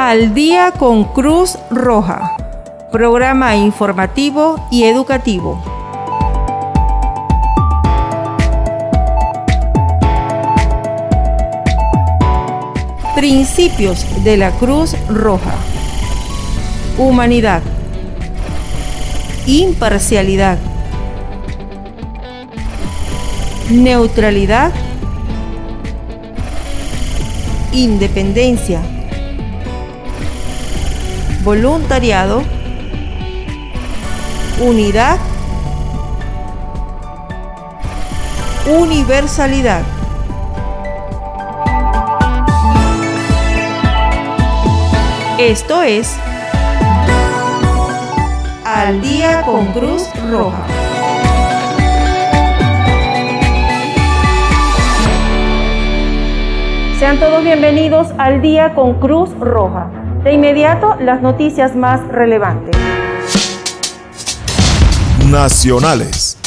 Al día con Cruz Roja, programa informativo y educativo. Principios de la Cruz Roja: humanidad, imparcialidad, neutralidad, independencia, voluntariado, unidad, universalidad. Esto es Al día con Cruz Roja. Sean todos bienvenidos al día con Cruz Roja. De inmediato, las noticias más relevantes. Nacionales.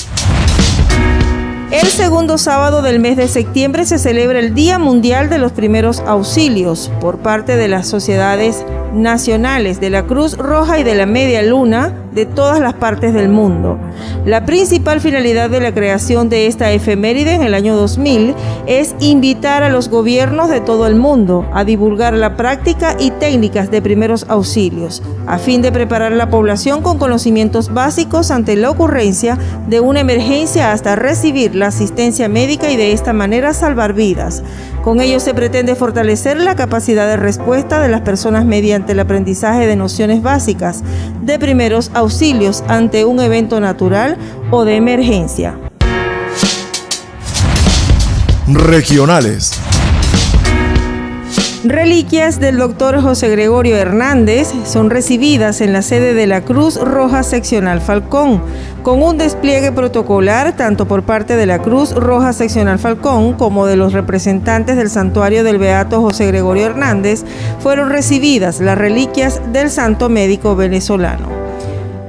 El segundo sábado del mes de septiembre se celebra el Día Mundial de los Primeros Auxilios por parte de las sociedades nacionales de la Cruz Roja y de la Media Luna de todas las partes del mundo. La principal finalidad de la creación de esta efeméride en el año 2000 es invitar a los gobiernos de todo el mundo a divulgar la práctica y técnicas de primeros auxilios, a fin de preparar a la población con conocimientos básicos ante la ocurrencia de una emergencia hasta recibir la asistencia médica y de esta manera salvar vidas. Con ello se pretende fortalecer la capacidad de respuesta de las personas mediante el aprendizaje de nociones básicas de primeros auxilios ante un evento natural o de emergencia. Regionales. Reliquias del Dr. José Gregorio Hernández son recibidas en la sede de la Cruz Roja Seccional Falcón, con un despliegue protocolar tanto por parte de la Cruz Roja Seccional Falcón como de los representantes del santuario del Beato José Gregorio Hernández. Fueron recibidas las reliquias del santo médico venezolano.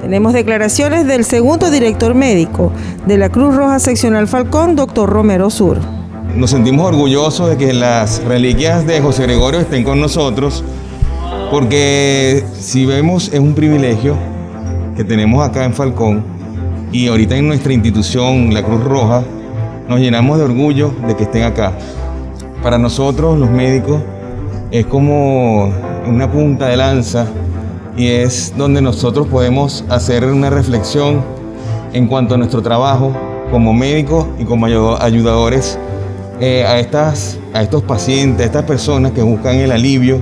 Tenemos declaraciones del segundo director médico de la Cruz Roja Seccional Falcón, Dr. Romero Sur. Nos sentimos orgullosos de que las reliquias de José Gregorio estén con nosotros, porque si vemos es un privilegio que tenemos acá en Falcón y ahorita en nuestra institución, la Cruz Roja, nos llenamos de orgullo de que estén acá. Para nosotros los médicos es como una punta de lanza y es donde nosotros podemos hacer una reflexión en cuanto a nuestro trabajo como médicos y como ayudadores a estos pacientes, a estas personas que buscan el alivio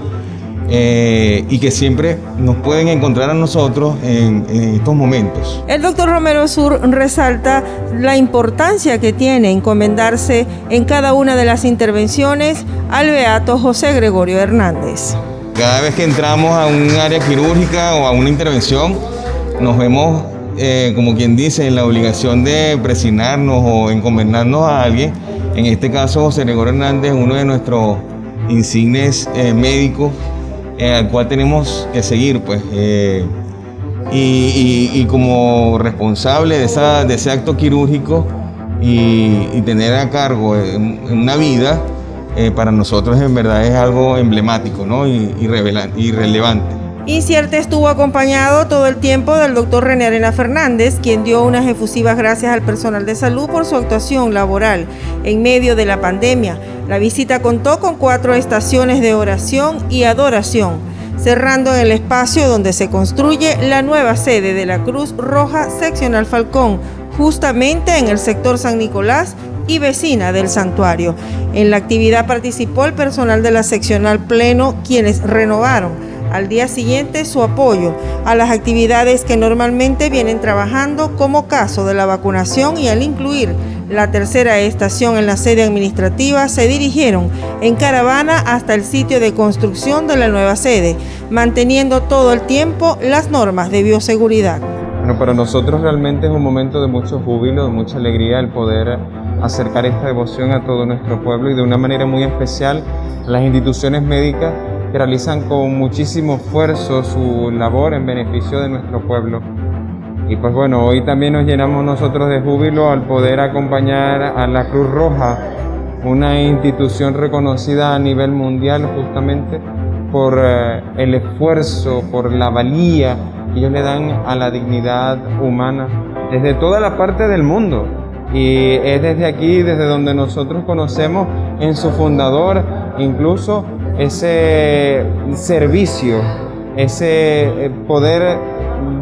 y que siempre nos pueden encontrar a nosotros en estos momentos. El doctor Romero Sur resalta la importancia que tiene encomendarse en cada una de las intervenciones al Beato José Gregorio Hernández. Cada vez que entramos a un área quirúrgica o a una intervención, nos vemos, como quien dice, en la obligación de presignarnos o encomendarnos a alguien. En este caso, José Gregorio Hernández, uno de nuestros insignes médicos, al cual tenemos que seguir, pues, y como responsable de ese acto quirúrgico y tener a cargo una vida, para nosotros en verdad es algo emblemático, ¿no? y relevante. Incierte estuvo acompañado todo el tiempo del doctor René Arena Fernández, quien dio unas efusivas gracias al personal de salud por su actuación laboral en medio de la pandemia. La visita contó con 4 estaciones de oración y adoración, cerrando en el espacio donde se construye la nueva sede de la Cruz Roja Seccional Falcón, justamente en el sector San Nicolás y vecina del santuario. En la actividad participó el personal de la seccional Pleno, quienes renovaron al día siguiente su apoyo a las actividades que normalmente vienen trabajando, como caso de la vacunación, y al incluir la tercera estación en la sede administrativa, se dirigieron en caravana hasta el sitio de construcción de la nueva sede, manteniendo todo el tiempo las normas de bioseguridad. Bueno, para nosotros realmente es un momento de mucho júbilo, de mucha alegría el poder acercar esta devoción a todo nuestro pueblo y de una manera muy especial a las instituciones médicas que realizan con muchísimo esfuerzo su labor en beneficio de nuestro pueblo. Y pues bueno, hoy también nos llenamos nosotros de júbilo al poder acompañar a la Cruz Roja, una institución reconocida a nivel mundial justamente por el esfuerzo, por la valía que ellos le dan a la dignidad humana desde toda la parte del mundo. Y es desde aquí, desde donde nosotros conocemos en su fundador incluso ese servicio, ese poder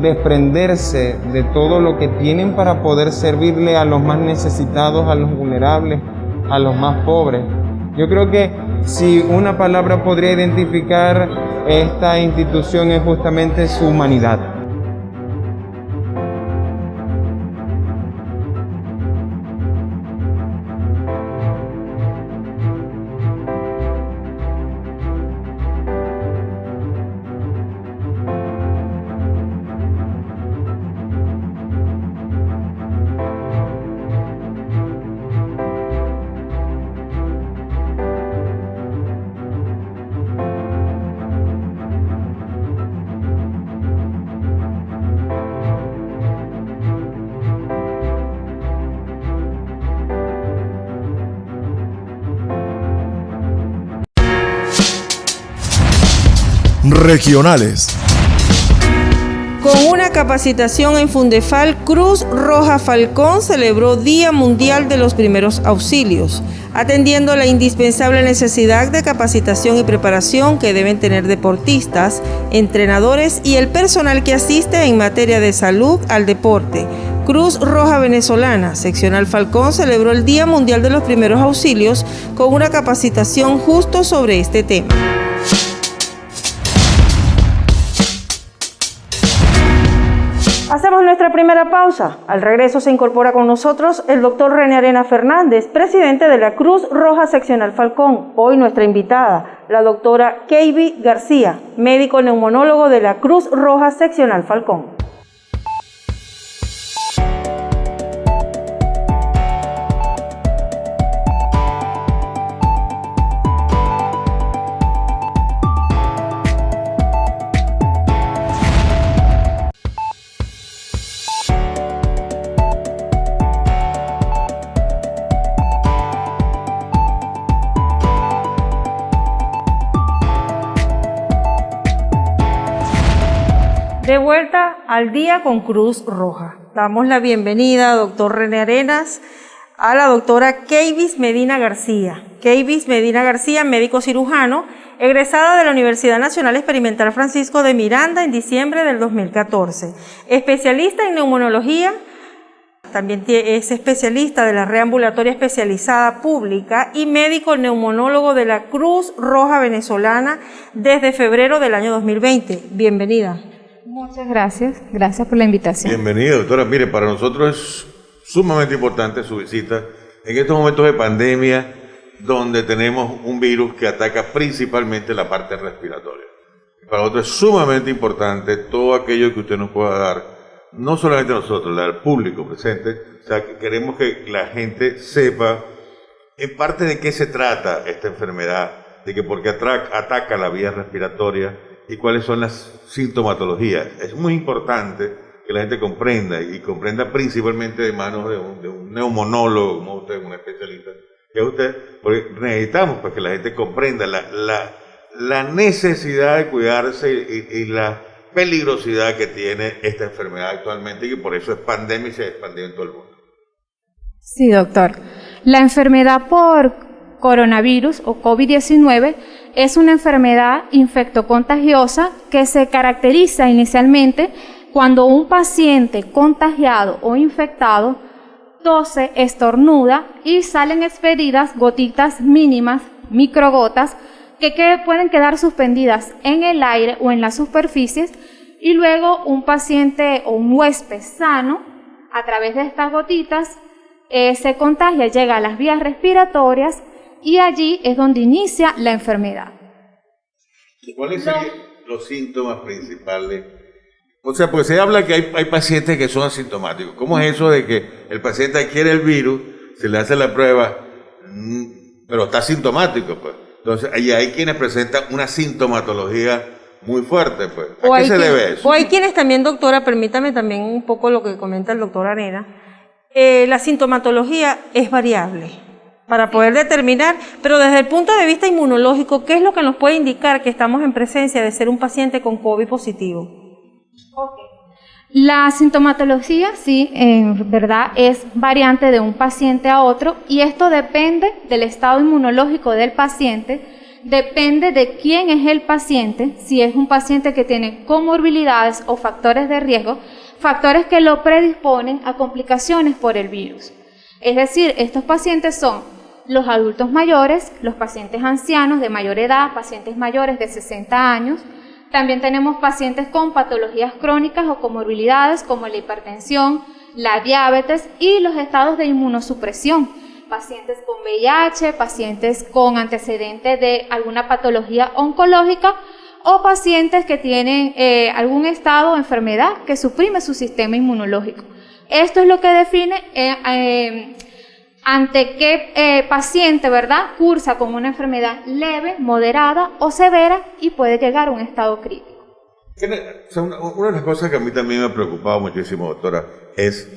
desprenderse de todo lo que tienen para poder servirle a los más necesitados, a los vulnerables, a los más pobres. Yo creo que si una palabra podría identificar esta institución es justamente su humanidad. Regionales. Con una capacitación en Fundefal, Cruz Roja Falcón celebró Día Mundial de los Primeros Auxilios, atendiendo la indispensable necesidad de capacitación y preparación que deben tener deportistas, entrenadores y el personal que asiste en materia de salud al deporte. Cruz Roja Venezolana, Seccional Falcón, celebró el Día Mundial de los Primeros Auxilios con una capacitación justo sobre este tema. Hacemos nuestra primera pausa. Al regreso se incorpora con nosotros el doctor René Arena Fernández, presidente de la Cruz Roja Seccional Falcón. Hoy nuestra invitada, la doctora Keiby García, médico neumonólogo de la Cruz Roja Seccional Falcón. De vuelta al día con Cruz Roja. Damos la bienvenida, doctor René Arenas, a la doctora Keiby Medina García. Keiby Medina García, médico cirujano, egresada de la Universidad Nacional Experimental Francisco de Miranda en diciembre del 2014. Especialista en neumonología, también es especialista de la red ambulatoria especializada pública y médico neumonólogo de la Cruz Roja Venezolana desde febrero del año 2020. Bienvenida. Muchas gracias, gracias por la invitación. Bienvenida, doctora. Mire, para nosotros es sumamente importante su visita en estos momentos de pandemia donde tenemos un virus que ataca principalmente la parte respiratoria. Para nosotros es sumamente importante todo aquello que usted nos pueda dar, no solamente a nosotros, al público presente. O sea, que queremos que la gente sepa en parte de qué se trata esta enfermedad, de que por qué ataca la vía respiratoria y cuáles son las sintomatologías. Es muy importante que la gente comprenda y comprenda principalmente de manos de un neumonólogo, como usted, un especialista, que es usted, porque necesitamos pues, que la gente comprenda la necesidad de cuidarse y la peligrosidad que tiene esta enfermedad actualmente y que por eso es pandemia y se ha expandido en todo el mundo. Sí, doctor. La enfermedad por coronavirus o COVID-19 es una enfermedad infectocontagiosa que se caracteriza inicialmente cuando un paciente contagiado o infectado tose, estornuda y salen expelidas gotitas mínimas, microgotas, que pueden quedar suspendidas en el aire o en las superficies y luego un paciente o un huésped sano, a través de estas gotitas, se contagia, llega a las vías respiratorias y allí es donde inicia la enfermedad. ¿Cuáles serían los síntomas principales? O sea, pues se habla que hay pacientes que son asintomáticos. ¿Cómo es eso de que el paciente adquiere el virus, se le hace la prueba, pero está asintomático, pues? Entonces, ahí hay quienes presentan una sintomatología muy fuerte, pues. ¿A qué se debe eso? O hay quienes también, doctora, permítame también un poco lo que comenta el doctor Arena, la sintomatología es variable. para poder determinar, pero desde el punto de vista inmunológico, ¿qué es lo que nos puede indicar que estamos en presencia de ser un paciente con COVID positivo? Okay. La sintomatología, sí, en verdad es variante de un paciente a otro y esto depende del estado inmunológico del paciente, depende de quién es el paciente, si es un paciente que tiene comorbilidades o factores de riesgo, factores que lo predisponen a complicaciones por el virus. Es decir, estos pacientes son los adultos mayores, los pacientes ancianos de mayor edad, pacientes mayores de 60 años. También tenemos pacientes con patologías crónicas o comorbilidades como la hipertensión, la diabetes y los estados de inmunosupresión. Pacientes con VIH, pacientes con antecedentes de alguna patología oncológica o pacientes que tienen algún estado o enfermedad que suprime su sistema inmunológico. Esto es lo que define ante qué paciente, ¿verdad?, cursa con una enfermedad leve, moderada o severa y puede llegar a un estado crítico. Una de las cosas que a mí también me ha preocupado muchísimo, doctora, es,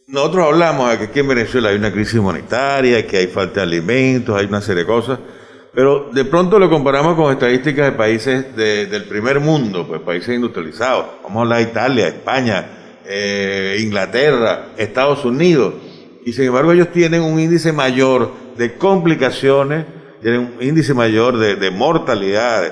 nosotros hablamos de que aquí en Venezuela hay una crisis humanitaria, que hay falta de alimentos, hay una serie de cosas, pero de pronto lo comparamos con estadísticas de países del primer mundo, pues países industrializados. Vamos a hablar de Italia, España, Inglaterra, Estados Unidos. Y sin embargo ellos tienen un índice mayor de complicaciones, tienen un índice mayor de mortalidad,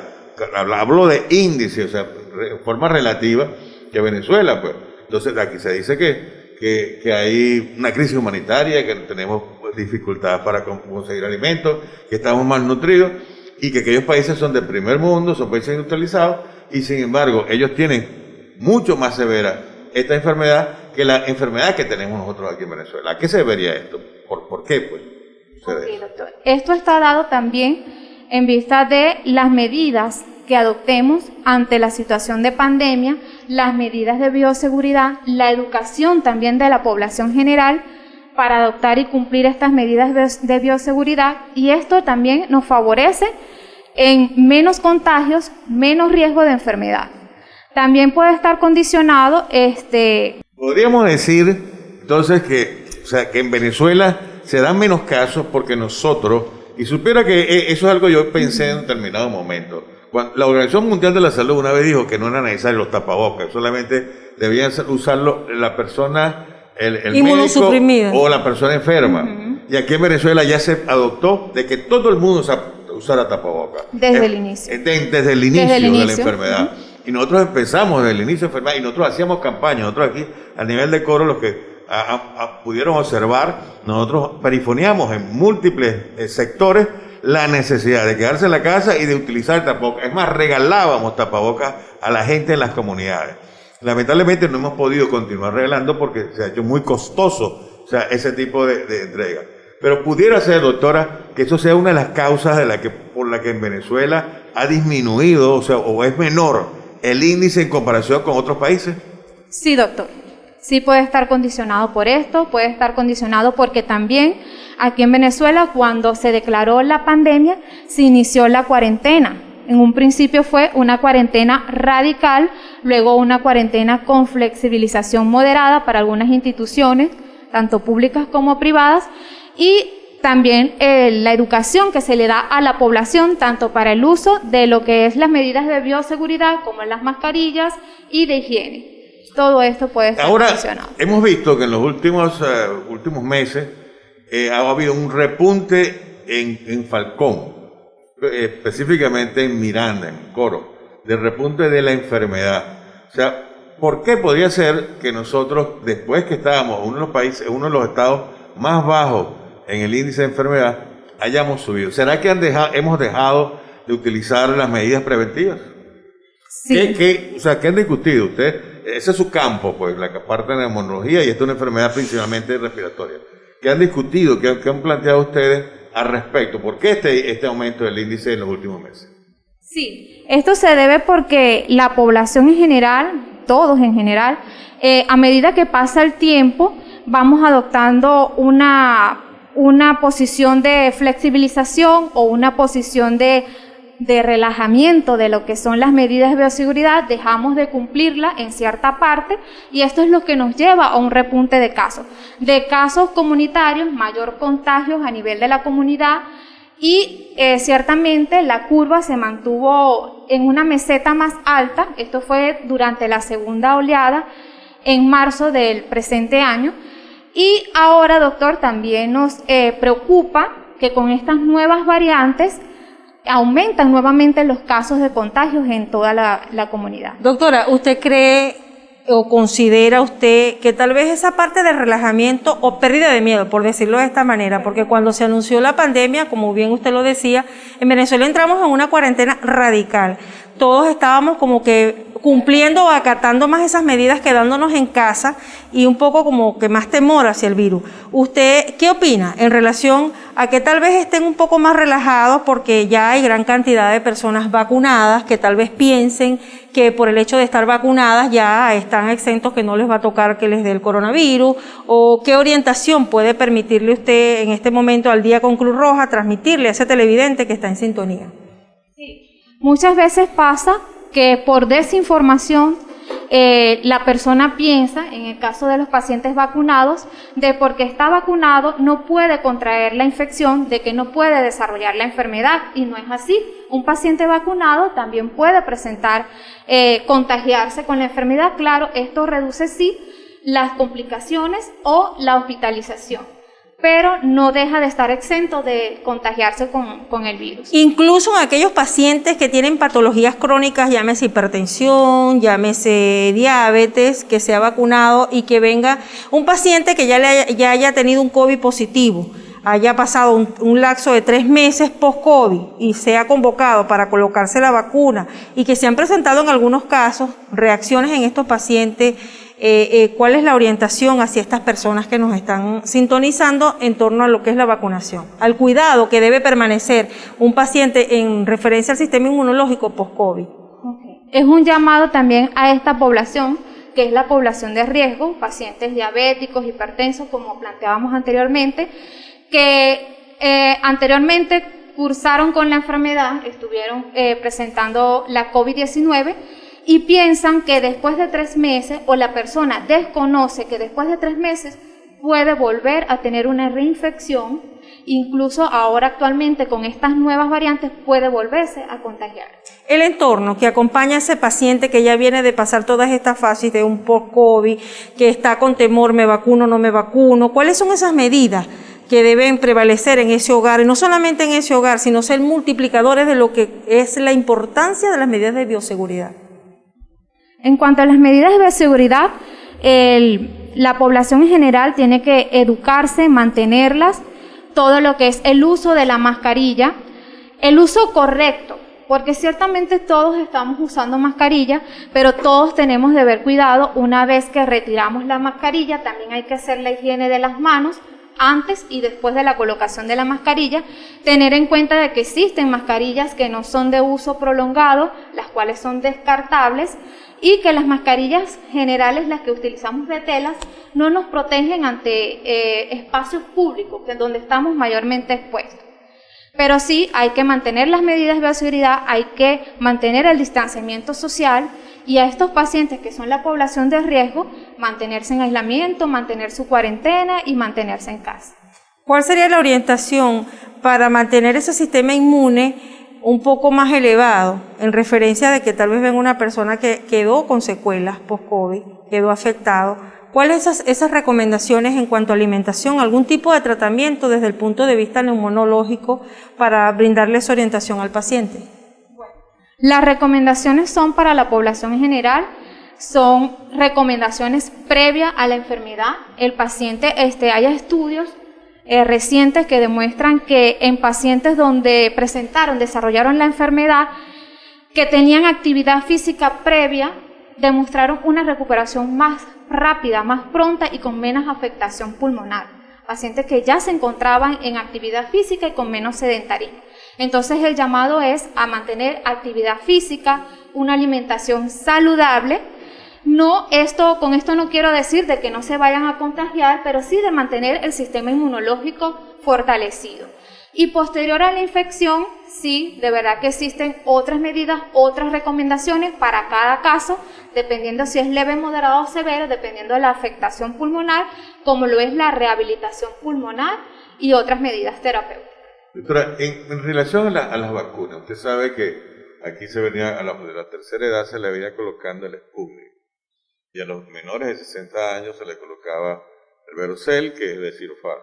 hablo de índice, o sea, de forma relativa, que Venezuela, pues. Entonces aquí se dice que hay una crisis humanitaria, que tenemos dificultades para conseguir alimentos, que estamos malnutridos, y que aquellos países son del primer mundo, son países industrializados, y sin embargo ellos tienen mucho más severa esta enfermedad que la enfermedad que tenemos nosotros aquí en Venezuela. ¿A qué se debería esto? ¿Por qué, pues? Okay, doctor. Esto está dado también en vista de las medidas que adoptemos ante la situación de pandemia, las medidas de bioseguridad, la educación también de la población general para adoptar y cumplir estas medidas de bioseguridad, y esto también nos favorece en menos contagios, menos riesgo de enfermedad. También puede estar condicionado Podríamos decir entonces que en Venezuela se dan menos casos porque nosotros, y supiera que eso es algo que yo pensé en un determinado momento. Cuando la Organización Mundial de la Salud una vez dijo que no era necesario los tapabocas, solamente debían usarlo la persona, el médico o la persona enferma. Y aquí en Venezuela ya se adoptó de que todo el mundo usara tapabocas. Desde el inicio. Desde el inicio de la enfermedad. Y nosotros empezamos desde el inicio de la enfermedad y nosotros hacíamos campañas. Nosotros aquí, a nivel de Coro, los que pudieron observar, nosotros perifoneamos en múltiples sectores la necesidad de quedarse en la casa y de utilizar tapabocas. Es más, regalábamos tapabocas a la gente en las comunidades. Lamentablemente no hemos podido continuar regalando porque se ha hecho muy costoso, ese tipo de entrega. Pero pudiera ser, doctora, que eso sea una de las causas por la que en Venezuela ha disminuido, o es menor el índice en comparación con otros países. Sí, doctor. Sí puede estar condicionado por esto, puede estar condicionado porque también aquí en Venezuela, cuando se declaró la pandemia, se inició la cuarentena. En un principio fue una cuarentena radical, luego una cuarentena con flexibilización moderada para algunas instituciones, tanto públicas como privadas, y también la educación que se le da a la población, tanto para el uso de lo que es las medidas de bioseguridad, como las mascarillas y de higiene. Todo esto puede estar condicionado. Hemos visto que en los últimos meses ha habido un repunte en Falcón, específicamente en Miranda, en Coro, del repunte de la enfermedad. ¿Por qué podría ser que nosotros, después que estábamos en uno de los estados más bajos en el índice de enfermedad, hayamos subido? ¿Será que hemos dejado de utilizar las medidas preventivas? Sí. ¿Qué han discutido usted? Ese es su campo, pues, la parte de neumonología, y esta es una enfermedad principalmente respiratoria. ¿Qué han discutido? ¿Qué han planteado ustedes al respecto? ¿Por qué este aumento del índice en los últimos meses? Sí, esto se debe porque la población en general, todos en general, a medida que pasa el tiempo, vamos adoptando una posición de flexibilización o una posición de de relajamiento de lo que son las medidas de bioseguridad, dejamos de cumplirla en cierta parte y esto es lo que nos lleva a un repunte de casos comunitarios, mayor contagio a nivel de la comunidad y ciertamente la curva se mantuvo en una meseta más alta. Esto fue durante la segunda oleada en marzo del presente año y ahora, doctor, también nos preocupa que con estas nuevas variantes aumentan nuevamente los casos de contagios en toda la comunidad. Doctora, ¿usted cree o considera usted que tal vez esa parte del relajamiento o pérdida de miedo, por decirlo de esta manera, porque cuando se anunció la pandemia, como bien usted lo decía, en Venezuela entramos en una cuarentena radical, todos estábamos como que cumpliendo o acatando más esas medidas, quedándonos en casa y un poco como que más temor hacia el virus. ¿Usted qué opina en relación a que tal vez estén un poco más relajados porque ya hay gran cantidad de personas vacunadas que tal vez piensen que por el hecho de estar vacunadas ya están exentos, que no les va a tocar que les dé el coronavirus? ¿O qué orientación puede permitirle usted en este momento al Día con Cruz Roja transmitirle a ese televidente que está en sintonía? Sí. Muchas veces pasa que por desinformación la persona piensa, en el caso de los pacientes vacunados, de porque está vacunado no puede contraer la infección, de que no puede desarrollar la enfermedad, y no es así. Un paciente vacunado también puede presentar, contagiarse con la enfermedad. Claro, esto reduce sí las complicaciones o la hospitalización, pero no deja de estar exento de contagiarse con el virus. Incluso en aquellos pacientes que tienen patologías crónicas, llámese hipertensión, llámese diabetes, que se ha vacunado y que venga un paciente que ya haya tenido un COVID positivo, haya pasado un lapso de 3 meses post-COVID y sea convocado para colocarse la vacuna y que se han presentado en algunos casos reacciones en estos pacientes. ¿Cuál es la orientación hacia estas personas que nos están sintonizando en torno a lo que es la vacunación, al cuidado que debe permanecer un paciente en referencia al sistema inmunológico post-COVID? Okay. Es un llamado también a esta población, que es la población de riesgo, pacientes diabéticos, hipertensos, como planteábamos anteriormente, que anteriormente cursaron con la enfermedad, estuvieron presentando la COVID-19, y piensan que después de 3 meses, o la persona desconoce que después de 3 meses puede volver a tener una reinfección, incluso ahora actualmente con estas nuevas variantes puede volverse a contagiar. El entorno que acompaña a ese paciente que ya viene de pasar todas estas fases de un post-COVID, que está con temor, me vacuno, no me vacuno, ¿cuáles son esas medidas que deben prevalecer en ese hogar? Y no solamente en ese hogar, sino ser multiplicadores de lo que es la importancia de las medidas de bioseguridad. En cuanto a las medidas de bioseguridad, la población en general tiene que educarse, mantenerlas, todo lo que es el uso de la mascarilla, el uso correcto, porque ciertamente todos estamos usando mascarilla, pero todos tenemos de ver cuidado. Una vez que retiramos la mascarilla, también hay que hacer la higiene de las manos antes y después de la colocación de la mascarilla, tener en cuenta de que existen mascarillas que no son de uso prolongado, las cuales son descartables, y que las mascarillas generales, las que utilizamos de telas, no nos protegen ante espacios públicos, que es donde estamos mayormente expuestos. Pero sí hay que mantener las medidas de bioseguridad, hay que mantener el distanciamiento social, y a estos pacientes que son la población de riesgo, mantenerse en aislamiento, mantener su cuarentena y mantenerse en casa. ¿Cuál sería la orientación para mantener ese sistema inmune un poco más elevado, en referencia de que tal vez venga una persona que quedó con secuelas post-COVID, quedó afectado? ¿Cuáles son esas recomendaciones en cuanto a alimentación, algún tipo de tratamiento desde el punto de vista neumonológico para brindarle esa orientación al paciente? Bueno, las recomendaciones son para la población en general, son recomendaciones previas a la enfermedad. El paciente, hay estudios recientes que demuestran que en pacientes donde desarrollaron la enfermedad, que tenían actividad física previa, demostraron una recuperación más rápida, más pronta y con menos afectación pulmonar. Pacientes que ya se encontraban en actividad física y con menos sedentarismo. Entonces el llamado es a mantener actividad física, una alimentación saludable. Con esto no quiero decir de que no se vayan a contagiar, pero sí de mantener el sistema inmunológico fortalecido. Y posterior a la infección, sí, de verdad que existen otras medidas, otras recomendaciones para cada caso, dependiendo si es leve, moderado o severo, dependiendo de la afectación pulmonar, como lo es la rehabilitación pulmonar y otras medidas terapéuticas. Doctora, en relación a las vacunas, usted sabe que aquí se venía, a los de la tercera edad se le venía colocando el Sputnik, y a los menores de 60 años se le colocaba el Verocell, que es de Sinopharm.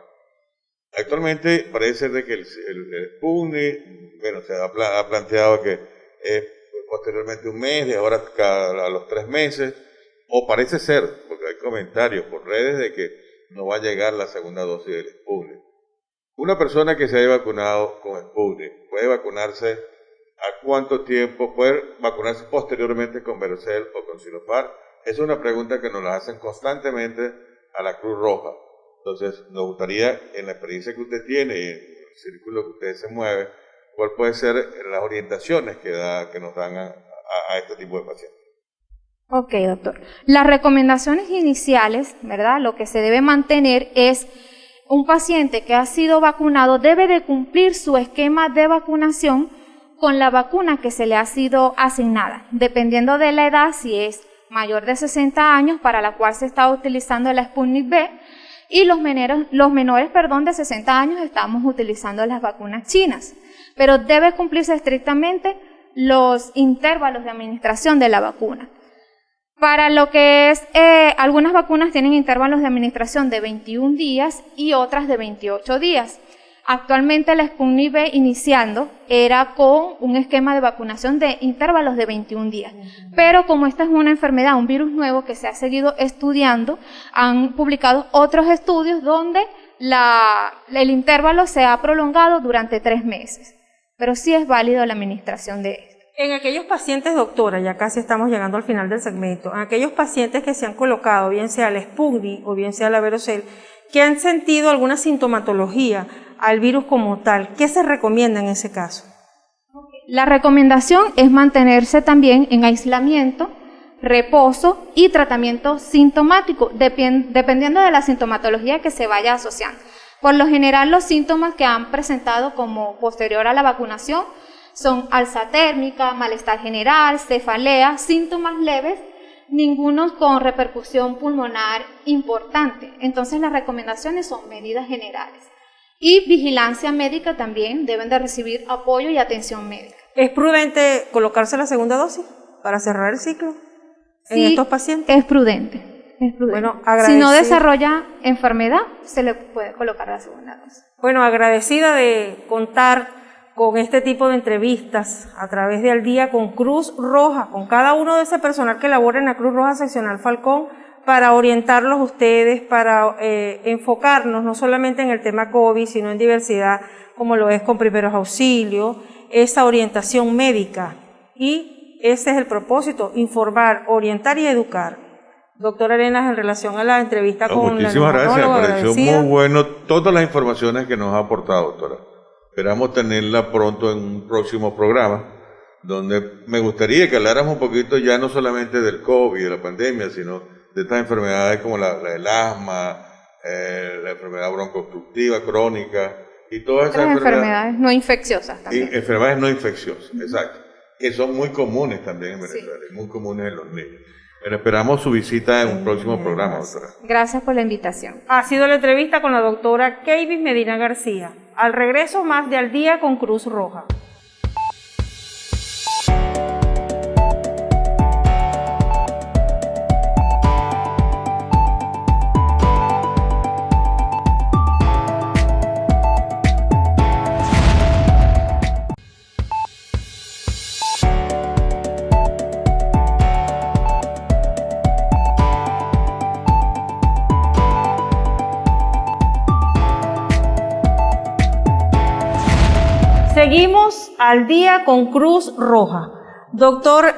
Actualmente parece ser de que el Sputnik, bueno, se ha planteado que posteriormente un mes, de ahora a los 3 meses, o parece ser, porque hay comentarios por redes de que no va a llegar la segunda dosis del Sputnik. Una persona que se haya vacunado con Sputnik, ¿puede vacunarse a cuánto tiempo? ¿Puede vacunarse posteriormente con Verocell o con Sinopharm? Es una pregunta que nos la hacen constantemente a la Cruz Roja. Entonces, nos gustaría, en la experiencia que usted tiene y en el círculo que usted se mueve, cuál puede ser las orientaciones que nos dan a este tipo de pacientes. Ok, doctor. Las recomendaciones iniciales, ¿verdad? Lo que se debe mantener es un paciente que ha sido vacunado debe de cumplir su esquema de vacunación con la vacuna que se le ha sido asignada, dependiendo de la edad, si es mayor de 60 años, para la cual se está utilizando la Sputnik V, y los menores de 60 años estamos utilizando las vacunas chinas, pero debe cumplirse estrictamente los intervalos de administración de la vacuna. Para lo que es, algunas vacunas tienen intervalos de administración de 21 días y otras de 28 días. Actualmente la Sputnik V iniciando era con un esquema de vacunación de intervalos de 21 días. Pero como esta es una enfermedad, un virus nuevo que se ha seguido estudiando, han publicado otros estudios donde el intervalo se ha prolongado durante 3 meses. Pero sí es válido la administración de esto. En aquellos pacientes, doctora, ya casi estamos llegando al final del segmento, en aquellos pacientes que se han colocado, bien sea la Sputnik o bien sea la Verocell, que han sentido alguna sintomatología al virus como tal, ¿qué se recomienda en ese caso? La recomendación es mantenerse también en aislamiento, reposo y tratamiento sintomático, dependiendo de la sintomatología que se vaya asociando. Por lo general, los síntomas que han presentado como posterior a la vacunación son alza térmica, malestar general, cefalea, síntomas leves, ninguno con repercusión pulmonar importante. Entonces las recomendaciones son medidas generales. Y vigilancia médica también, deben de recibir apoyo y atención médica. ¿Es prudente colocarse la segunda dosis para cerrar el ciclo en estos pacientes? Es prudente. Bueno, si no desarrolla enfermedad, se le puede colocar la segunda dosis. Bueno, agradecida de contar con este tipo de entrevistas a través de Al Día con Cruz Roja, con cada uno de ese personal que labora en la Cruz Roja Seccional Falcón, para orientarlos a ustedes, para enfocarnos no solamente en el tema COVID, sino en diversidad, como lo es con primeros auxilios, esa orientación médica. Y ese es el propósito, informar, orientar y educar. Doctor Arenas, en relación a la entrevista con la muchísimas gracias, me pareció agradecida. muy bueno todas las informaciones que nos ha aportado, doctora. Esperamos tenerla pronto en un próximo programa, donde me gustaría que habláramos un poquito ya no solamente del COVID, de la pandemia, sino de estas enfermedades como del asma, la enfermedad broncoobstructiva crónica y todas esas enfermedades no infecciosas también. Enfermedades no infecciosas, exacto, que son muy comunes también en Venezuela, y muy comunes en los niños. Pero esperamos su visita en un próximo programa, doctora. Gracias por la invitación. Ha sido la entrevista con la doctora Keivis Medina García. Al regreso, más de Al Día con Cruz Roja. Seguimos Al Día con Cruz Roja. Doctor,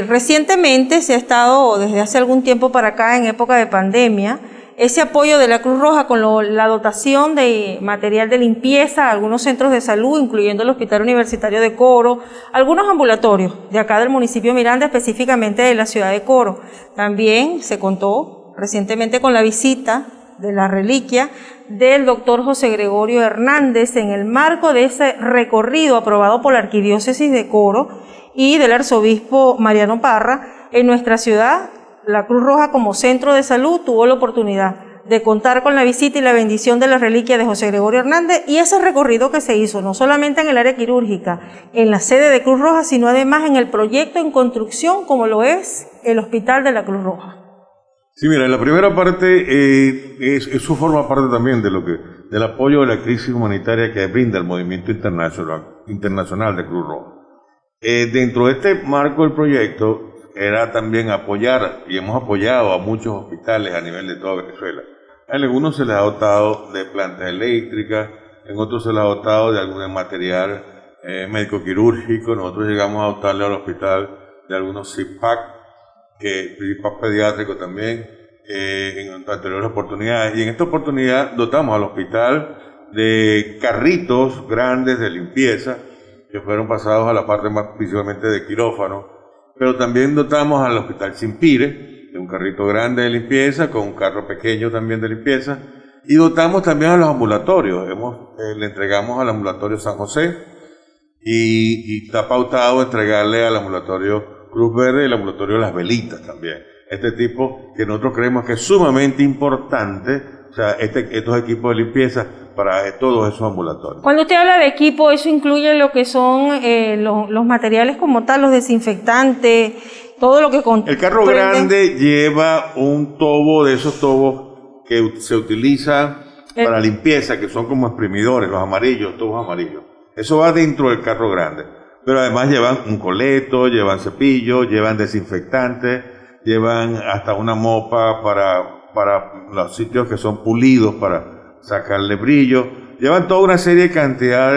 recientemente se ha estado, desde hace algún tiempo para acá, en época de pandemia, ese apoyo de la Cruz Roja con la dotación de material de limpieza a algunos centros de salud, incluyendo el Hospital Universitario de Coro, algunos ambulatorios de acá del municipio Miranda, específicamente de la ciudad de Coro. También se contó recientemente con la visita de la reliquia del doctor José Gregorio Hernández en el marco de ese recorrido aprobado por la Arquidiócesis de Coro y del arzobispo Mariano Parra en nuestra ciudad. La Cruz Roja como centro de salud tuvo la oportunidad de contar con la visita y la bendición de la reliquia de José Gregorio Hernández y ese recorrido que se hizo no solamente en el área quirúrgica, en la sede de Cruz Roja, sino además en el proyecto en construcción como lo es el Hospital de la Cruz Roja. Sí, mira, en la primera parte eso forma parte también del apoyo de la crisis humanitaria que brinda el movimiento internacional de Cruz Roja. Dentro de este marco del proyecto era también apoyar, y hemos apoyado a muchos hospitales a nivel de toda Venezuela. A algunos se les ha dotado de plantas eléctricas, en otros se les ha dotado de algún material médico quirúrgico. Nosotros llegamos a dotarle al hospital de algunos CIPAC, CIPAC pediátrico también, en anteriores oportunidades. Y en esta oportunidad dotamos al hospital de carritos grandes de limpieza, que fueron pasados a la parte más principalmente de quirófano. Pero también dotamos al Hospital Simpire de un carrito grande de limpieza, con un carro pequeño también de limpieza, y dotamos también a los ambulatorios. Le entregamos al ambulatorio San José y está pautado entregarle al ambulatorio Cruz Verde y al ambulatorio Las Velitas también. Este tipo que nosotros creemos que es sumamente importante, o sea, estos equipos de limpieza para todos esos ambulatorios. Cuando usted habla de equipo, eso incluye lo que son los materiales como tal, los desinfectantes, todo lo que El carro grande lleva un tobo de esos tobos que se utilizan para limpieza, que son como exprimidores, los amarillos, tubos amarillos. Eso va dentro del carro grande. Pero además llevan un coleto, llevan cepillo, llevan desinfectantes, llevan hasta una mopa para los sitios que son pulidos, para sacarle brillo. Llevan toda una serie de cantidad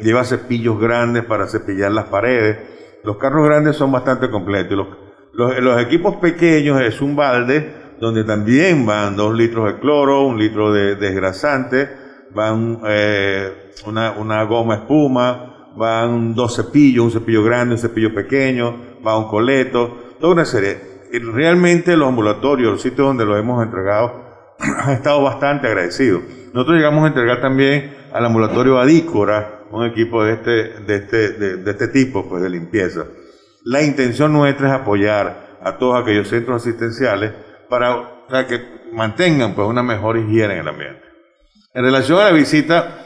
lleva cepillos grandes para cepillar las paredes. Los carros grandes son bastante completos. Los equipos pequeños es un balde donde también van 2 litros de cloro, 1 litro de desgrasante, van una goma espuma, van 2 cepillos, un cepillo grande, un cepillo pequeño, va un coleto, toda una serie. Y realmente los ambulatorios, los sitios donde los hemos entregado, han estado bastante agradecidos. Nosotros llegamos a entregar también al ambulatorio Adícora un equipo de este tipo, pues, de limpieza. La intención nuestra es apoyar a todos aquellos centros asistenciales para que mantengan, pues, una mejor higiene en el ambiente. En relación a la visita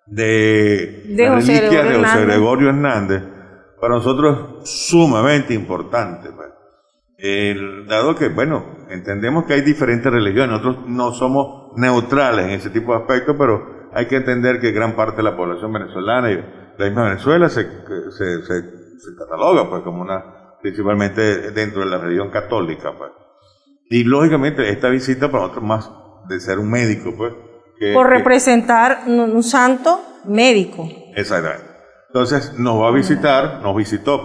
de la reliquia de José Gregorio Hernández, para nosotros es sumamente importante, pues. Dado que, bueno, entendemos que hay diferentes religiones, nosotros no somos neutrales en ese tipo de aspectos, pero hay que entender que gran parte de la población venezolana y la misma Venezuela se cataloga, pues, como principalmente dentro de la religión católica, pues. Y lógicamente esta visita para nosotros, más de ser un médico, pues, por representar un santo médico. Exactamente. Entonces nos visitó,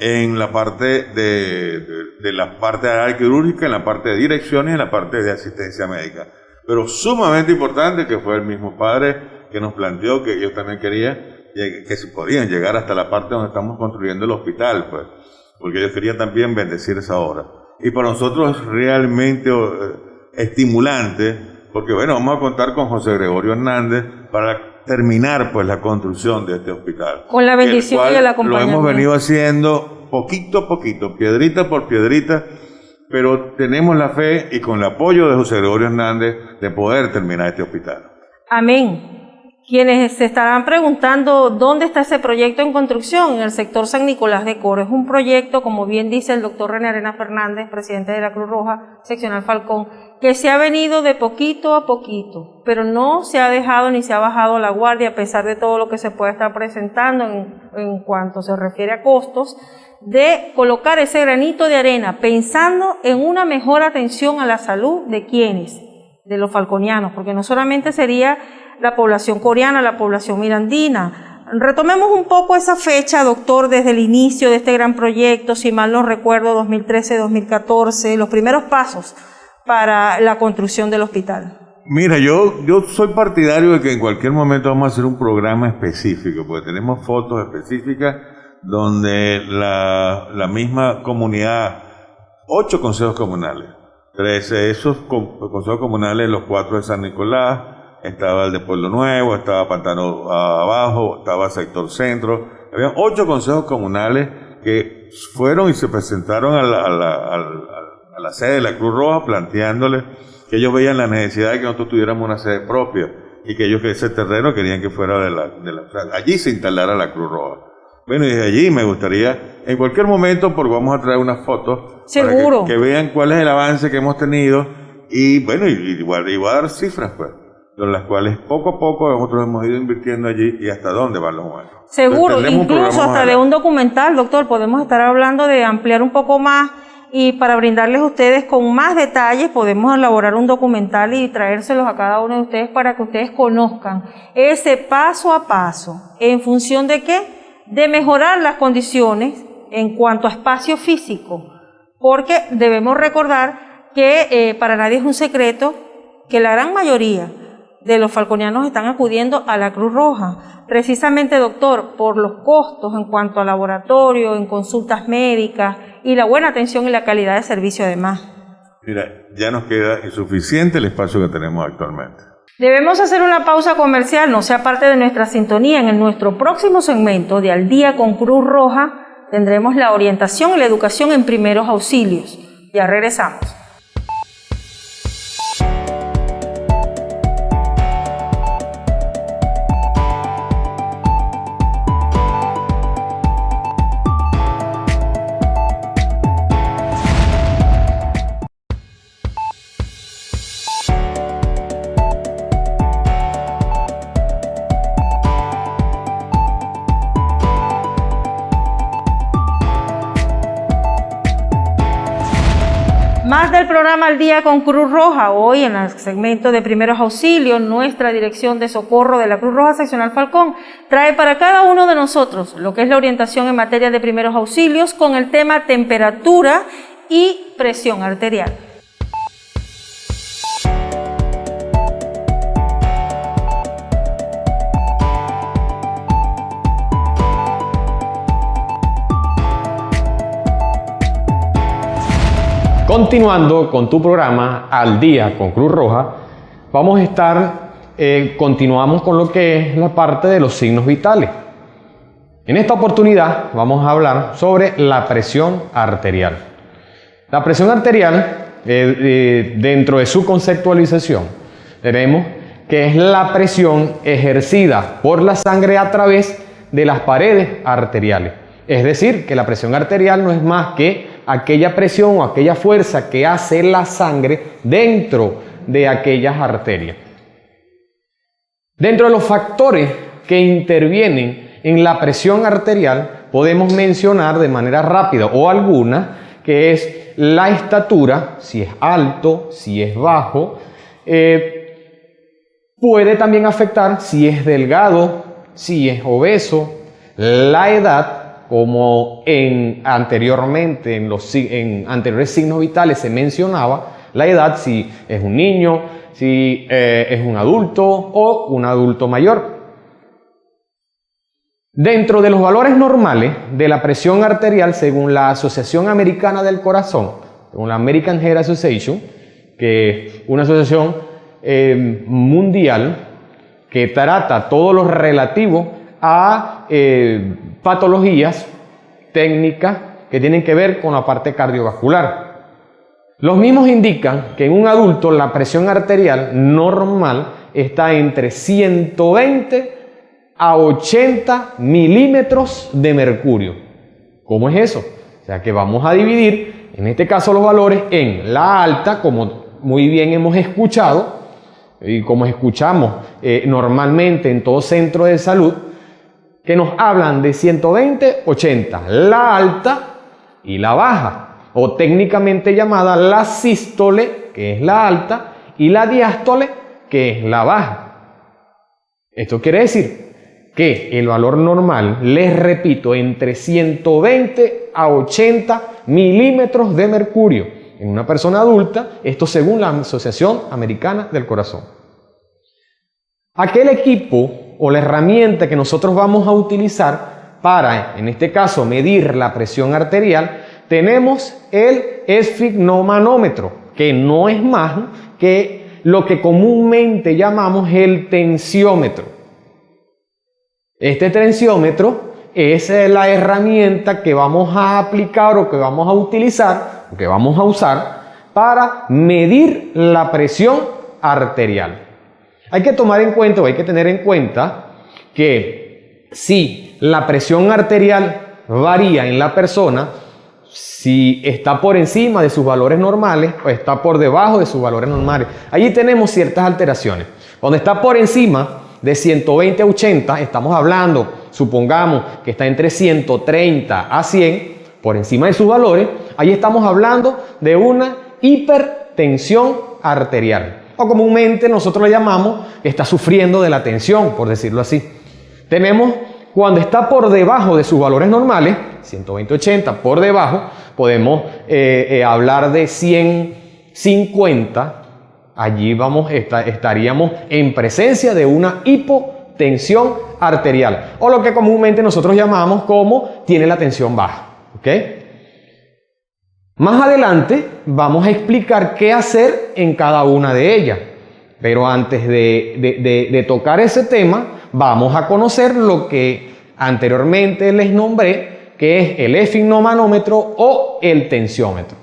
en la parte de la parte de área quirúrgica, en la parte de dirección y en la parte de asistencia médica. Pero sumamente importante que fue el mismo padre que nos planteó que ellos también querían que se podían llegar hasta la parte donde estamos construyendo el hospital, pues, porque ellos querían también bendecir esa obra. Y para nosotros es realmente estimulante, porque bueno, vamos a contar con José Gregorio Hernández para terminar, pues, la construcción de este hospital. Con la bendición y el acompañamiento. Lo hemos venido haciendo poquito a poquito, piedrita por piedrita, pero tenemos la fe y con el apoyo de José Gregorio Hernández de poder terminar este hospital. Amén. Quienes se estarán preguntando dónde está ese proyecto en construcción, en el sector San Nicolás de Coro. Es un proyecto, como bien dice el doctor René Arena Fernández, presidente de la Cruz Roja, seccional Falcón, que se ha venido de poquito a poquito, pero no se ha dejado ni se ha bajado la guardia a pesar de todo lo que se puede estar presentando en cuanto se refiere a costos, de colocar ese granito de arena pensando en una mejor atención a la salud de quienes, de los falconianos, porque no solamente sería la población coreana, la población mirandina. Retomemos un poco esa fecha, doctor, desde el inicio de este gran proyecto, si mal no recuerdo, 2013-2014, los primeros pasos para la construcción del hospital. Mira, yo soy partidario de que en cualquier momento vamos a hacer un programa específico, porque tenemos fotos específicas donde la misma comunidad, 8 consejos comunales, 13. Esos consejos comunales, los 4 de San Nicolás, estaba el de Pueblo Nuevo, estaba Pantano Abajo, estaba Sector Centro. Había 8 consejos comunales que fueron y se presentaron a la sede de la Cruz Roja planteándole que ellos veían la necesidad de que nosotros tuviéramos una sede propia y que ellos que ese terreno querían que fuera allí se instalara la Cruz Roja. Bueno, y desde allí me gustaría, en cualquier momento, porque vamos a traer unas fotos seguro, para que vean cuál es el avance que hemos tenido y bueno, y voy a dar cifras pues, con las cuales poco a poco nosotros hemos ido invirtiendo allí y hasta dónde van los humanos. Seguro, incluso hasta de un documental, doctor, podemos estar hablando de ampliar un poco más y para brindarles a ustedes con más detalles podemos elaborar un documental y traérselos a cada uno de ustedes para que ustedes conozcan ese paso a paso. ¿En función de qué? De mejorar las condiciones en cuanto a espacio físico, porque debemos recordar que para nadie es un secreto que la gran mayoría de los falconianos están acudiendo a la Cruz Roja, precisamente, doctor, por los costos en cuanto a laboratorio, en consultas médicas y la buena atención y la calidad de servicio además. Mira, ya nos queda insuficiente el espacio que tenemos actualmente. Debemos hacer una pausa comercial, no sea parte de nuestra sintonía. En nuestro próximo segmento de Al Día con Cruz Roja tendremos la orientación y la educación en primeros auxilios. Ya regresamos. Más del programa Al Día con Cruz Roja. Hoy en el segmento de primeros auxilios, nuestra dirección de socorro de la Cruz Roja Seccional Falcón trae para cada uno de nosotros lo que es la orientación en materia de primeros auxilios con el tema temperatura y presión arterial. Continuando con tu programa Al Día con Cruz Roja, vamos a estar, continuamos con lo que es la parte de los signos vitales. En esta oportunidad vamos a hablar sobre la presión arterial. La presión arterial, dentro de su conceptualización, tenemos que es la presión ejercida por la sangre a través de las paredes arteriales. Es decir, que la presión arterial no es más que aquella presión o aquella fuerza que hace la sangre dentro de aquellas arterias. Dentro de los factores que intervienen en la presión arterial, podemos mencionar de manera rápida o alguna, que es la estatura, si es alto, si es bajo, puede también afectar si es delgado, si es obeso, la edad, como anteriormente en anteriores signos vitales se mencionaba, la edad, si es un niño, si es un adulto o un adulto mayor. Dentro de los valores normales de la presión arterial, según la Asociación Americana del Corazón, según la American Heart Association, que es una asociación mundial que trata todo lo relativo a patologías técnicas que tienen que ver con la parte cardiovascular. Los mismos indican que en un adulto la presión arterial normal está entre 120 a 80 milímetros de mercurio. ¿Cómo es eso? O sea que vamos a dividir, en este caso, los valores en la alta, como muy bien hemos escuchado, y como escuchamos normalmente en todo centro de salud, que nos hablan de 120, 80, la alta y la baja, o técnicamente llamada la sístole, que es la alta, y la diástole, que es la baja. Esto quiere decir que el valor normal, les repito, entre 120 a 80 milímetros de mercurio en una persona adulta, esto según la Asociación Americana del Corazón. Aquel equipo o la herramienta que nosotros vamos a utilizar para, en este caso, medir la presión arterial, tenemos el esfigmomanómetro, que no es más que lo que comúnmente llamamos el tensiómetro. Este tensiómetro es la herramienta que vamos a aplicar o que vamos a utilizar, que vamos a usar para medir la presión arterial. Hay que tomar en cuenta o hay que tener en cuenta que si la presión arterial varía en la persona, si está por encima de sus valores normales o está por debajo de sus valores normales, allí tenemos ciertas alteraciones. Cuando está por encima de 120 a 80, estamos hablando, supongamos que está entre 130 a 100, por encima de sus valores, ahí estamos hablando de una hipertensión arterial. O comúnmente nosotros le llamamos que está sufriendo de la tensión, por decirlo así. Tenemos cuando está por debajo de sus valores normales, 120-80 por debajo, podemos hablar de 150. Allí estaríamos en presencia de una hipotensión arterial, o lo que comúnmente nosotros llamamos como tiene la tensión baja. ¿Ok? Más adelante vamos a explicar qué hacer en cada una de ellas. Pero antes de tocar ese tema, vamos a conocer lo que anteriormente les nombré, que es el esfigmomanómetro o el tensiómetro.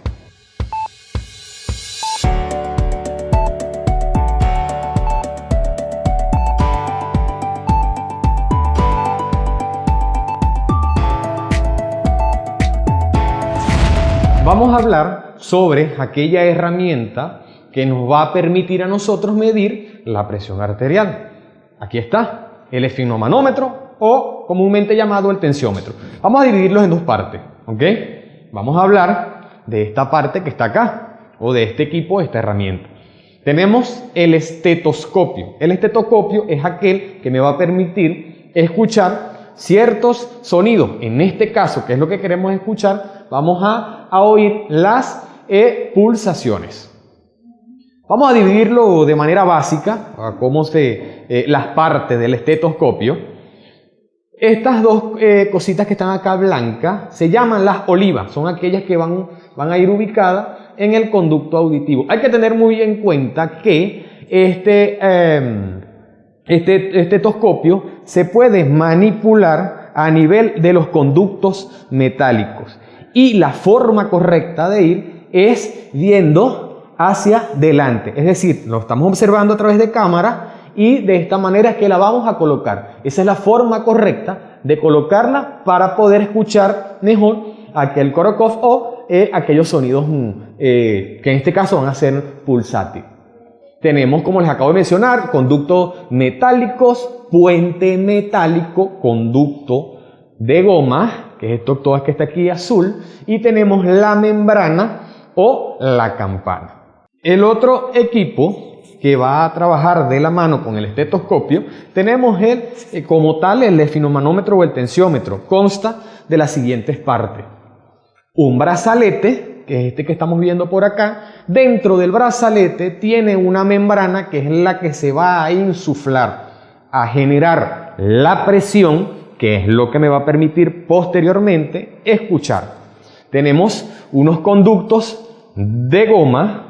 Vamos a hablar sobre aquella herramienta que nos va a permitir a nosotros medir la presión arterial. Aquí está, el esfigmomanómetro o comúnmente llamado el tensiómetro. Vamos a dividirlos en dos partes, ¿ok? Vamos a hablar de esta parte que está acá, o de este equipo, esta herramienta. Tenemos el estetoscopio. El estetoscopio es aquel que me va a permitir escuchar ciertos sonidos. En este caso, que es lo que queremos escuchar, vamos a oír las pulsaciones. Vamos a dividirlo de manera básica, a cómo las partes del estetoscopio. Estas dos cositas que están acá blancas se llaman las olivas, son aquellas que van a ir ubicadas en el conducto auditivo. Hay que tener muy en cuenta que este estetoscopio se puede manipular a nivel de los conductos metálicos y la forma correcta de ir es viendo hacia delante, es decir, lo estamos observando a través de cámara y de esta manera es que la vamos a colocar. Esa es la forma correcta de colocarla para poder escuchar mejor aquel Korokov o aquellos sonidos que en este caso van a ser pulsátiles. Tenemos, como les acabo de mencionar, conductos metálicos, puente metálico, conducto de goma, que es esto todo que está aquí azul, y tenemos la membrana o la campana. El otro equipo que va a trabajar de la mano con el estetoscopio, tenemos como tal el esfigmomanómetro o el tensiómetro. Consta de las siguientes partes. Un brazalete, que es este que estamos viendo por acá. Dentro del brazalete tiene una membrana que es la que se va a insuflar, a generar la presión, que es lo que me va a permitir posteriormente escuchar. Tenemos unos conductos de goma,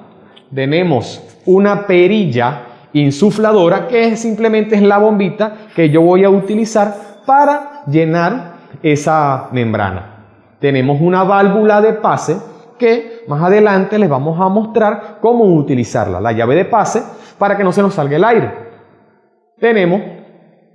tenemos una perilla insufladora, que simplemente es la bombita que yo voy a utilizar para llenar esa membrana. Tenemos una válvula de pase que más adelante les vamos a mostrar cómo utilizarla, la llave de pase para que no se nos salga el aire. Tenemos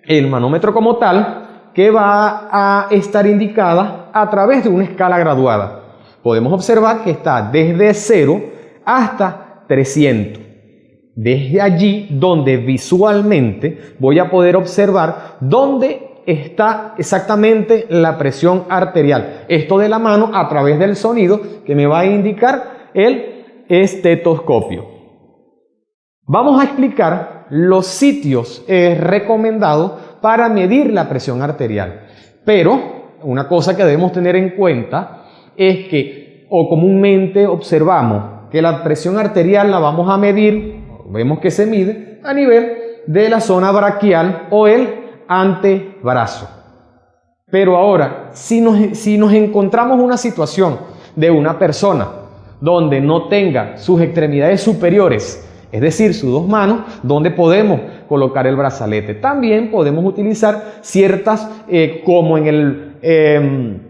el manómetro como tal, que va a estar indicada a través de una escala graduada. Podemos observar que está desde 0 hasta 300. Desde allí donde visualmente voy a poder observar dónde está exactamente la presión arterial. Esto de la mano a través del sonido que me va a indicar el estetoscopio. Vamos a explicar los sitios recomendados para medir la presión arterial. Pero una cosa que debemos tener en cuenta es que comúnmente observamos que la presión arterial la vamos a medir, vemos que se mide a nivel de la zona braquial o el antebrazo. Pero ahora, si nos encontramos una situación de una persona, donde no tenga sus extremidades superiores, es decir, sus dos manos, donde podemos colocar el brazalete. También podemos utilizar ciertas, como en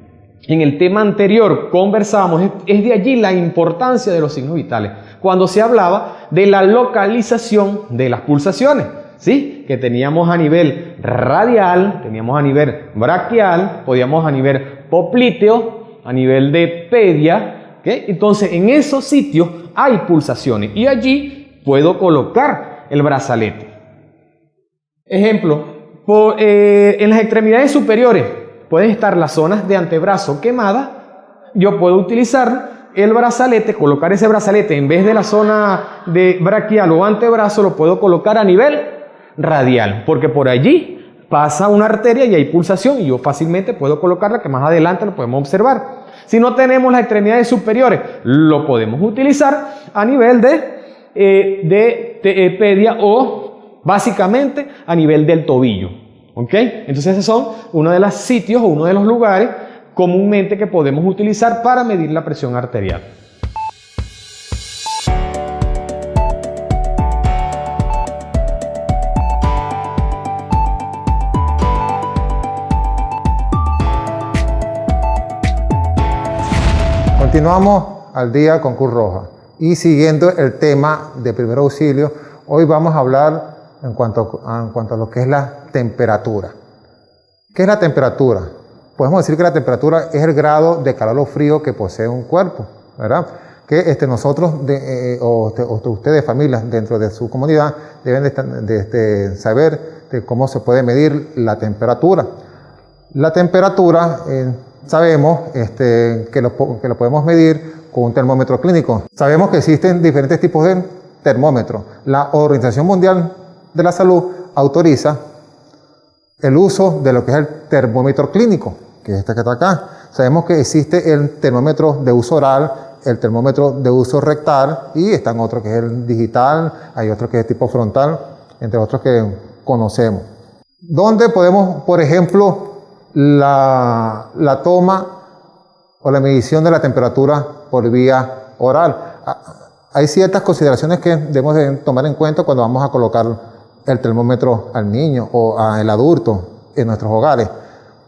el tema anterior conversábamos, es de allí la importancia de los signos vitales, cuando se hablaba de la localización de las pulsaciones, ¿sí? Que teníamos a nivel radial, teníamos a nivel braquial, podíamos a nivel popliteo, a nivel de pedia, ¿okay? Entonces en esos sitios hay pulsaciones y allí puedo colocar el brazalete. Ejemplo, en las extremidades superiores pueden estar las zonas de antebrazo quemadas. Yo puedo utilizar el brazalete, colocar ese brazalete en vez de la zona de braquial o antebrazo, lo puedo colocar a nivel radial, porque por allí pasa una arteria y hay pulsación y yo fácilmente puedo colocarla, que más adelante lo podemos observar. Si no tenemos las extremidades superiores, lo podemos utilizar a nivel de pedia o básicamente a nivel del tobillo. ¿Ok? Entonces esos son uno de los sitios o uno de los lugares comúnmente que podemos utilizar para medir la presión arterial. Continuamos al día con Cruz Roja y siguiendo el tema de primer auxilio, hoy vamos a hablar en cuanto a lo que es la temperatura. ¿Qué es la temperatura? Podemos decir que la temperatura es el grado de calor o frío que posee un cuerpo, ¿verdad? Que nosotros, ustedes, familias, dentro de su comunidad, deben de saber de cómo se puede medir la temperatura. La temperatura, sabemos que lo podemos medir con un termómetro clínico. Sabemos que existen diferentes tipos de termómetros. La Organización Mundial de la Salud autoriza el uso de lo que es el termómetro clínico, que es este que está acá. Sabemos que existe el termómetro de uso oral, el termómetro de uso rectal y están otros que es el digital, hay otro que es tipo frontal, entre otros que conocemos. ¿Dónde podemos, por ejemplo, la toma o la medición de la temperatura por vía oral? Hay ciertas consideraciones que debemos de tomar en cuenta cuando vamos a colocar el termómetro al niño o al adulto en nuestros hogares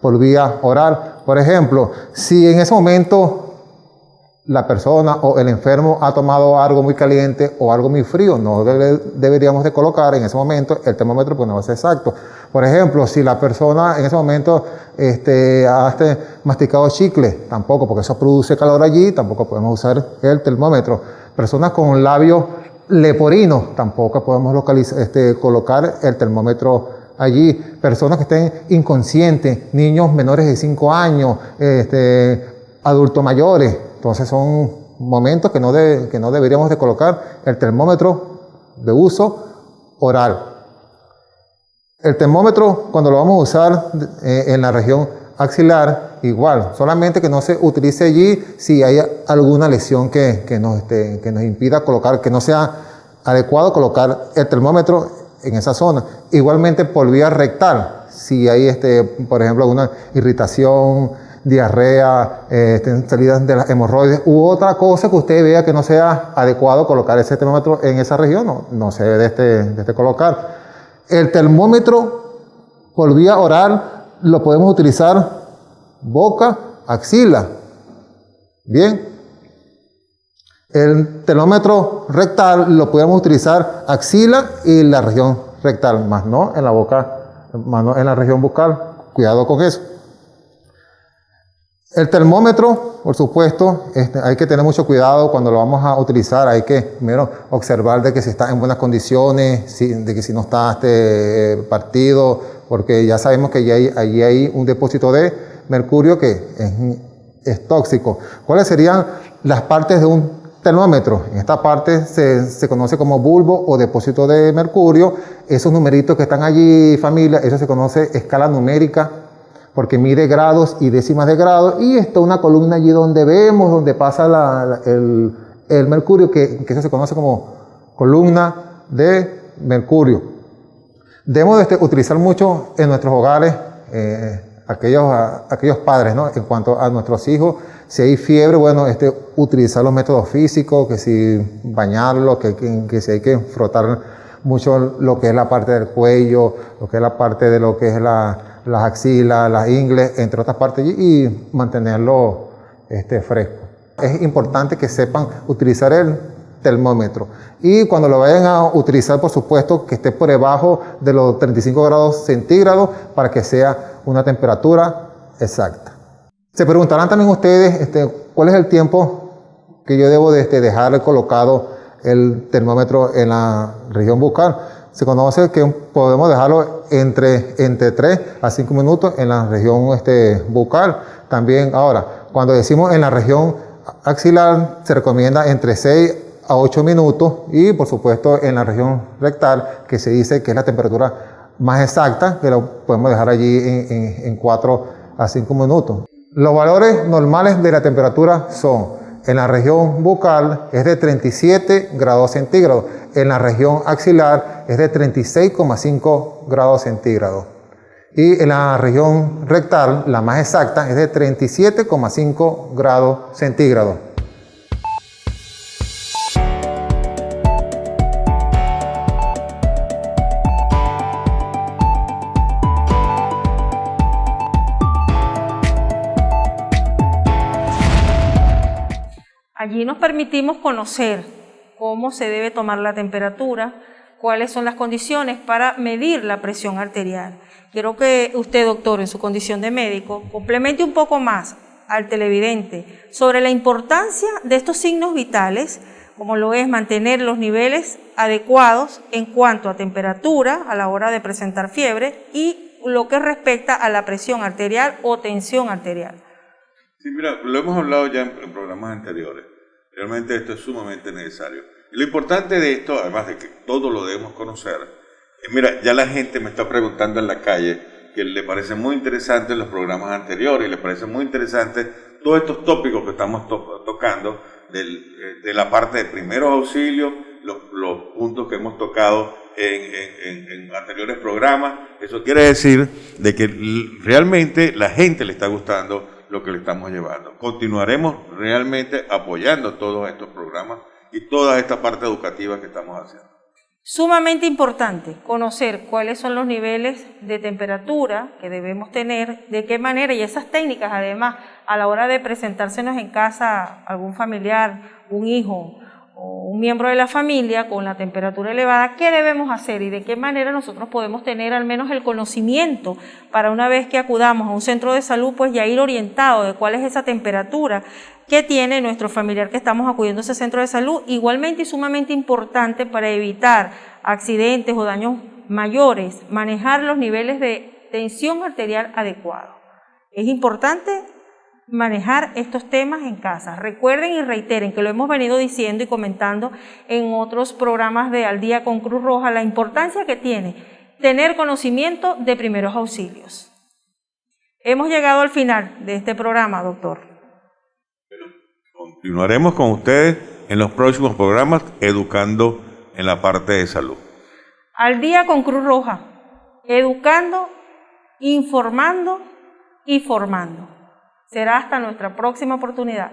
por vía oral. Por ejemplo, si en ese momento la persona o el enfermo ha tomado algo muy caliente o algo muy frío, no deberíamos de colocar en ese momento el termómetro, porque no va a ser exacto. Por ejemplo, si la persona en ese momento ha masticado chicle, tampoco, porque eso produce calor allí, tampoco podemos usar el termómetro. Personas con labios leporinos, tampoco podemos colocar el termómetro allí. Personas que estén inconscientes, niños menores de 5 años, adultos mayores. Entonces son momentos que no deberíamos de colocar el termómetro de uso oral. El termómetro, cuando lo vamos a usar en la región axilar, igual, solamente que no se utilice allí si hay alguna lesión que nos impida colocar, que no sea adecuado colocar el termómetro en esa zona. Igualmente por vía rectal, si hay por ejemplo alguna irritación, diarrea, salidas de las hemorroides u otra cosa que usted vea que no sea adecuado colocar ese termómetro en esa región, no se debe de colocar. El termómetro por vía oral lo podemos utilizar boca, axila. Bien. El termómetro rectal lo podemos utilizar axila y la región rectal, más no en la boca, más no en la región bucal. Cuidado con eso. El termómetro, por supuesto, hay que tener mucho cuidado cuando lo vamos a utilizar. Hay que primero observar de que si está en buenas condiciones, de que si no está partido, porque ya sabemos que allí hay un depósito de mercurio que es tóxico. ¿Cuáles serían las partes de un termómetro? En esta parte se conoce como bulbo o depósito de mercurio. Esos numeritos que están allí, familia, eso se conoce escala numérica, porque mide grados y décimas de grado, y está una columna allí donde pasa el mercurio, que eso se conoce como columna de mercurio. Debemos utilizar mucho en nuestros hogares aquellos padres, ¿no? En cuanto a nuestros hijos, si hay fiebre, bueno, utilizar los métodos físicos, que si bañarlo, que si hay que frotar mucho lo que es la parte del cuello, lo que es la parte de lo que es las axilas, las ingles, entre otras partes, y mantenerlo fresco. Es importante que sepan utilizar el termómetro, y cuando lo vayan a utilizar, por supuesto, que esté por debajo de los 35 grados centígrados para que sea una temperatura exacta. Se preguntarán también ustedes cuál es el tiempo que yo debo dejar colocado el termómetro en la región bucal. Se conoce que podemos dejarlo entre 3 a 5 minutos en la región bucal. También ahora, cuando decimos en la región axilar, se recomienda entre 6 a 8 minutos, y por supuesto en la región rectal, que se dice que es la temperatura más exacta, que lo podemos dejar allí en 4 a 5 minutos. Los valores normales de la temperatura son: en la región bucal es de 37 grados centígrados, en la región axilar es de 36,5 grados centígrados, y en la región rectal, la más exacta, es de 37,5 grados centígrados. Allí nos permitimos conocer cómo se debe tomar la temperatura, cuáles son las condiciones para medir la presión arterial. Quiero que usted, doctor, en su condición de médico, complemente un poco más al televidente sobre la importancia de estos signos vitales, como lo es mantener los niveles adecuados en cuanto a temperatura a la hora de presentar fiebre y lo que respecta a la presión arterial o tensión arterial. Sí, mira, lo hemos hablado ya en programas anteriores. Realmente esto es sumamente necesario. Y lo importante de esto, además de que todo lo debemos conocer, mira, ya la gente me está preguntando en la calle que le parece muy interesante los programas anteriores, y le parece muy interesante todos estos tópicos que estamos tocando, de la parte de primeros auxilios, los puntos que hemos tocado en anteriores programas. Eso quiere decir de que realmente la gente le está gustando lo que le estamos llevando. Continuaremos realmente apoyando todos estos programas y toda esta parte educativa que estamos haciendo. Sumamente importante conocer cuáles son los niveles de temperatura que debemos tener, de qué manera, y esas técnicas además a la hora de presentársenos en casa algún familiar, un hijo o un miembro de la familia con la temperatura elevada, qué debemos hacer y de qué manera nosotros podemos tener al menos el conocimiento para una vez que acudamos a un centro de salud, pues ya ir orientado de cuál es esa temperatura que tiene nuestro familiar que estamos acudiendo a ese centro de salud. Igualmente y sumamente importante para evitar accidentes o daños mayores, manejar los niveles de tensión arterial adecuados. Es importante manejar estos temas en casa. Recuerden y reiteren que lo hemos venido diciendo y comentando en otros programas de Al Día con Cruz Roja, la importancia que tiene tener conocimiento de primeros auxilios. Hemos llegado al final de este programa, doctor. Continuaremos con ustedes en los próximos programas educando en la parte de salud. Al Día con Cruz Roja, educando, informando y formando. Será hasta nuestra próxima oportunidad.